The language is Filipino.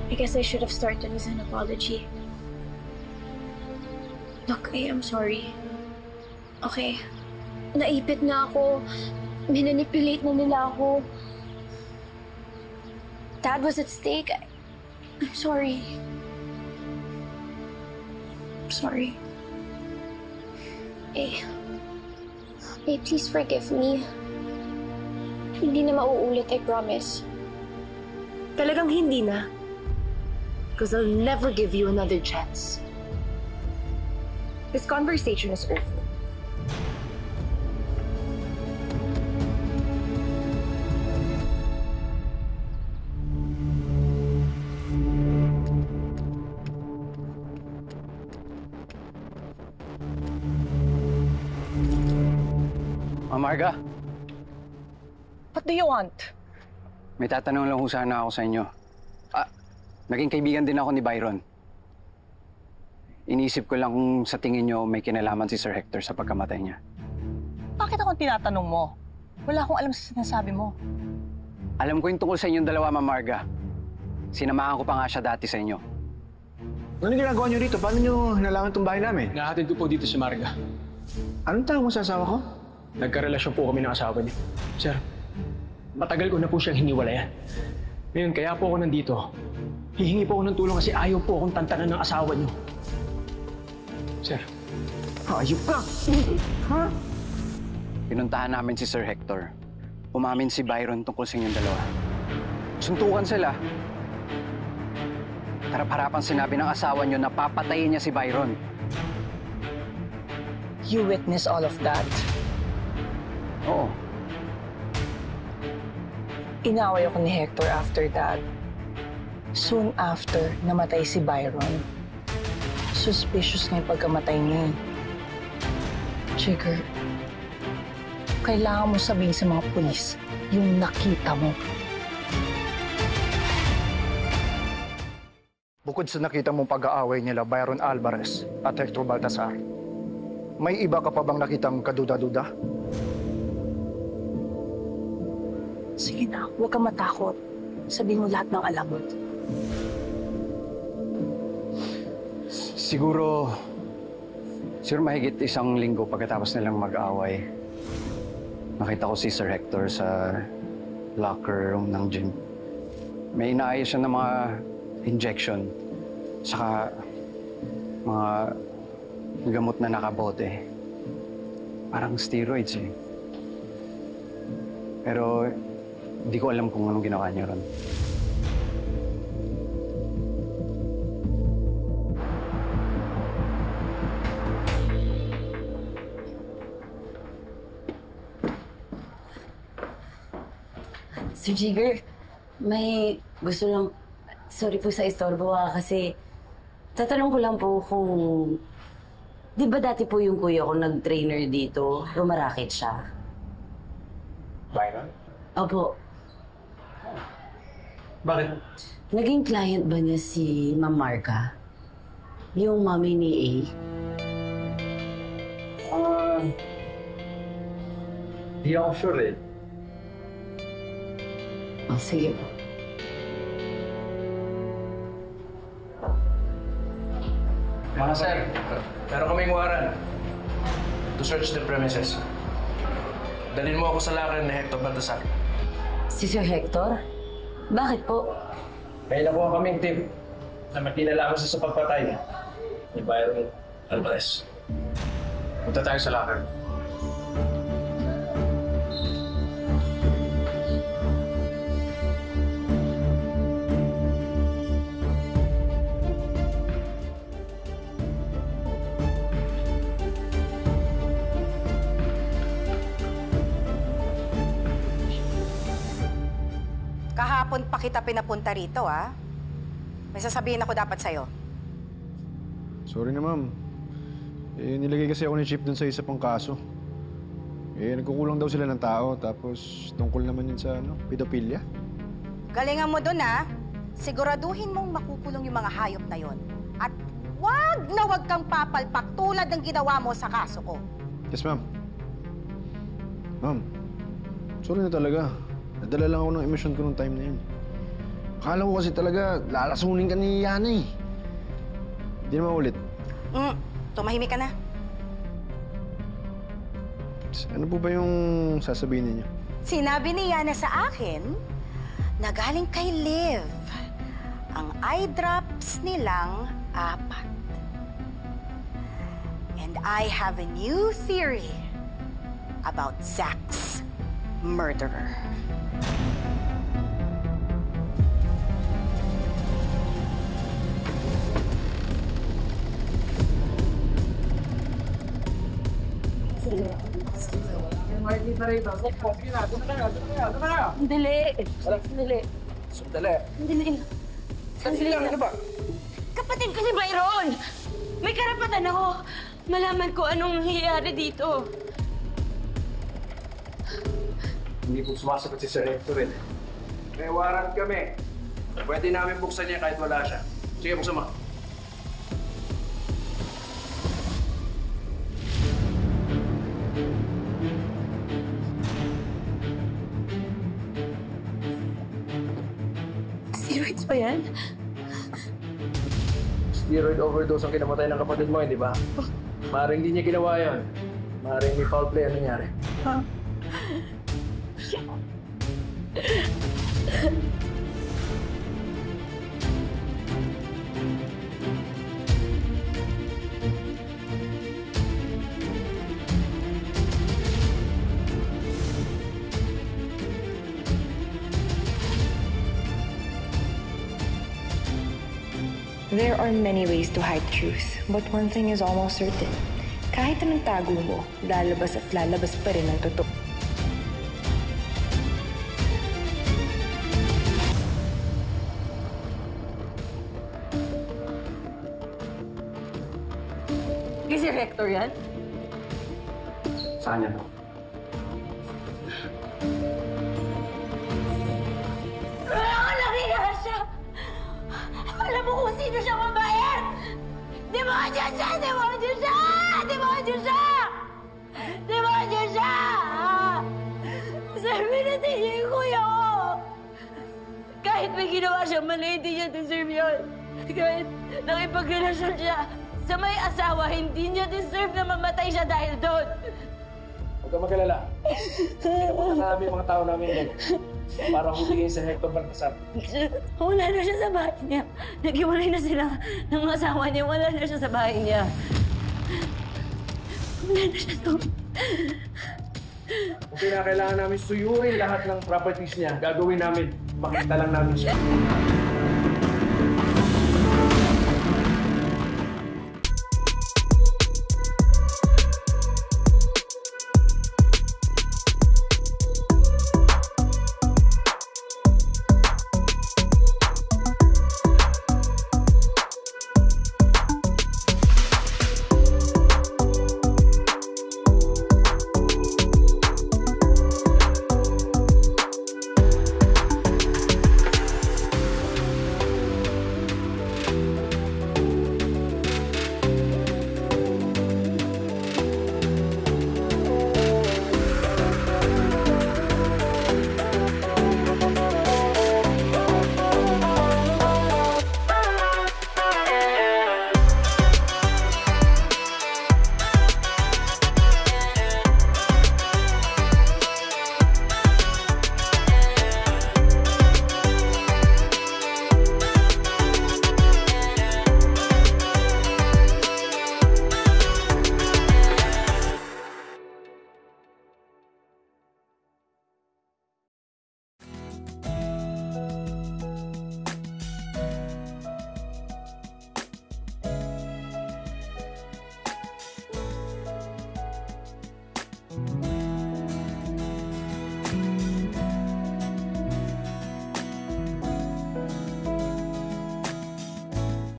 I guess I should have started with an apology. Look, I am sorry. Okay. Naipit na ako. Minanipulate na nila ako. Dad was at stake. I'm sorry. I'm sorry. Eh, please forgive me. Hindi na mauulit, I promise. Talagang hindi na. Because I'll never give you another chance. This conversation is over. Marga? What do you want? May tatanong lang sana ako sa inyo. Naging kaibigan din ako ni Byron. Iniisip ko lang kung sa tingin nyo may kinalaman si Sir Hector sa pagkamatay niya. Bakit akong tinatanong mo? Wala akong alam sa sinasabi mo. Alam ko yung tungkol sa inyong dalawa, Ma'am Marga. Sinamahan ko pa nga siya dati sa inyo. Ano ginagawa niyo rito? Paano niyo nalaman itong bahay namin? Nahatid ko po dito si Marga. Anong tawag mo sa asawa ko? Nagkarelasyon po kami ng asawa niya. Sir, matagal ko na po siyang hiniwalayan. Ngayon, kaya po ako nandito. Hihingi po ako ng tulong kasi ayaw po akong tantanan ng asawa niyo. Sir. Ayop ka! Ha? Pinuntahan namin si Sir Hector. Umamin si Byron tungkol sa inyong dalawa. Suntukan sila. Harap-harapan sinabi ng asawa niyo na papatayin niya si Byron. You witness all of that? Oo. Inaway ako ni Hector after that. Soon after, namatay si Byron. Suspicious na yung pagkamatay niya. Jigger, kailangan mo sabihin sa mga pulis yung nakita mo. Bukod sa nakita mong pag-aaway nila Byron Alvarez at Hector Baltasar, may iba ka pa bang nakitang kaduda-duda? Sige na, huwag kang matakot. Sabihin mo lahat ng alam mo. Siguro mahigit 1 linggo pagkatapos nilang mag-away. Nakita ko si Sir Hector sa locker room ng gym. May inaayos siya ng mga injection, saka mga gamot na nakabote. Parang steroids eh. Pero hindi ko alam kung anong ginawa niya ron. Sir Jigger, may gusto lang... Sorry po sa istorbo kasi tatanong ko lang po kung... Di ba dati po yung kuya ko nag-trainer dito, rumaraket siya? Byron? Opo. Bakit? Naging client ba niya si Ma'am Marga? Yung mami ni A? Di ako sure eh. Oh, sige po. Mga sir, meron kaming waran to search the premises. Dalhin mo ako sa locker ni Hector Baltasar. Si Sir Hector? Bakit po? May nakuha kaming tip na may kinalaman sa pagpatay ni Byron Alvarez. Punta tayo sa locker. Kahapon pa kita pinapunta rito, ha? May sasabihin ako dapat sa'yo. Sorry na, ma'am. Nilagay kasi ako ni Chief dun sa isa pang kaso. Nagkukulang daw sila ng tao, tapos tungkol naman yun sa, pedophilia. Galingan mo dun, ha? Siguraduhin mong makukulong yung mga hayop na yon. At wag kang papalpak tulad ng ginawa mo sa kaso ko. Yes, ma'am. Ma'am, sorry na talaga. Nadala lang ako ng emosyon ko nung time na yun. Akala ko kasi talaga lalasunin ka ni Yana eh. Hindi naman ulit. Tumahimik ka na. Ano po ba yung sasabihin ninyo? Sinabi ni Yana sa akin na galing kay Liv ang eye drops nilang 4. And I have a new theory about Zach's murderer. Dali. Dali. Sandali. Dali. Sandali lang, ano ba? Kapatid ko si Byron! May karapatan ako. Malaman ko anong nangyayari dito. Hindi po sumasagot si Sir Hector eh. May warrant kami. Pwede namin buksan niya kahit wala siya. Sige, buksan mo. Steroids ba yan? Steroid overdose ang kinamatay ng kapatid mo, hindi ba? Maring hindi niya ginawa yun. Maring may foul play ang nangyari. There are many ways to hide truth, but one thing is almost certain. Kahit anong tago mo, lalabas at lalabas pa rin ang totoo. Si Hector yan? Sa kanya to. Nakiya siya! Alam mo kung sino siya mabait! Demonyo siya! Demonyo siya! Demonyo siya! Demonyo siya! Sir, pinatay niya yung kuya ko! Kahit may ginawa siya mali, hindi niya deserve yun. Kahit nakipagrelasyon siya sa may asawa, hindi niya deserve na mamatay siya dahil doon. Huwag ka mag-alala. Marami mga tao namin din. Para huliin si Hector Baltasar. Wala na siya sa bahay niya. Nag-iwalay na sila ng asawa niya. Wala na siya sa bahay niya. Wala na siya doon. Kung kailangan namin suyuin lahat ng properties niya, gagawin namin. Makita lang namin siya.